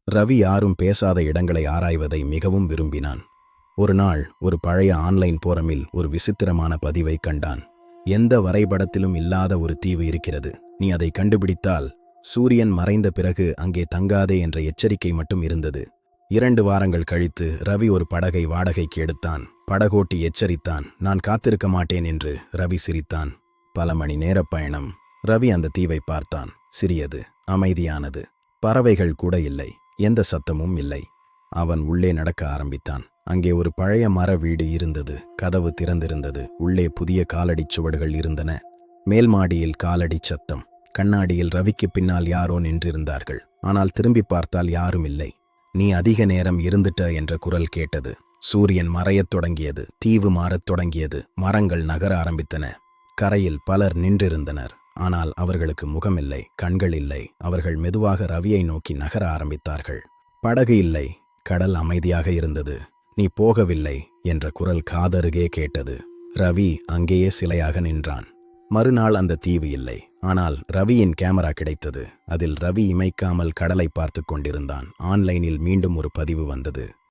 ரவி யாரும் பேசாத இடங்களை ஆராய்வதை மிகவும் விரும்பினான். ஒரு நாள் ஒரு பழைய ஆன்லைன் போரமில் ஒரு விசித்திரமான பதிவை கண்டான். எந்த வரைபடத்திலும் இல்லாத ஒரு தீவு இருக்கிறது. நீ அதை கண்டுபிடித்தால் சூரியன் மறைந்த பிறகு அங்கே தங்காதே என்ற எச்சரிக்கை மட்டும் இருந்தது. 2 வாரங்கள் கழித்து ரவி ஒரு படகை வாடகைக்கு எடுத்தான். படகோட்டி எச்சரித்தான். நான் காத்திருக்க மாட்டேன் என்று. ரவி சிரித்தான். பல மணி நேர பயணம். ரவி அந்த தீவை பார்த்தான். சிறியது, அமைதியானது. பறவைகள் கூட இல்லை, எந்த சத்தமும் இல்லை. அவன் உள்ளே நடக்க ஆரம்பித்தான். அங்கே ஒரு பழைய மர வீடு இருந்தது. கதவு திறந்திருந்தது. உள்ளே புதிய காலடிச் சுவடுகள் இருந்தன. மேல் மாடியில் காலடி சத்தம். கண்ணாடியில் ரவிக்கு பின்னால் யாரோ நின்றிருந்தார்கள். ஆனால் திரும்பி பார்த்தால் யாரும் இல்லை. நீ அதிக நேரம் இருந்துட்ட என்ற குரல் கேட்டது. சூரியன் மறையத் தொடங்கியது. தீவு மாறத் தொடங்கியது. மரங்கள் நகர ஆரம்பித்தன. கரையில் பலர் நின்றிருந்தனர். ஆனால் அவர்களுக்கு முகமில்லை, கண்கள் இல்லை. அவர்கள் மெதுவாக ரவியை நோக்கி நகர ஆரம்பித்தார்கள். படகு இல்லை. கடல் அமைதியாக இருந்தது. நீ போகவில்லை என்ற குரல் காதருகே கேட்டது. ரவி அங்கேயே சிலையாக நின்றான். மறுநாள் அந்த தீவு இல்லை. ஆனால் ரவியின் கேமரா கிடைத்தது. அதில் ரவி இமைக்காமல் கடலை பார்த்து கொண்டிருந்தான். ஆன்லைனில் மீண்டும் ஒரு பதிவு வந்தது.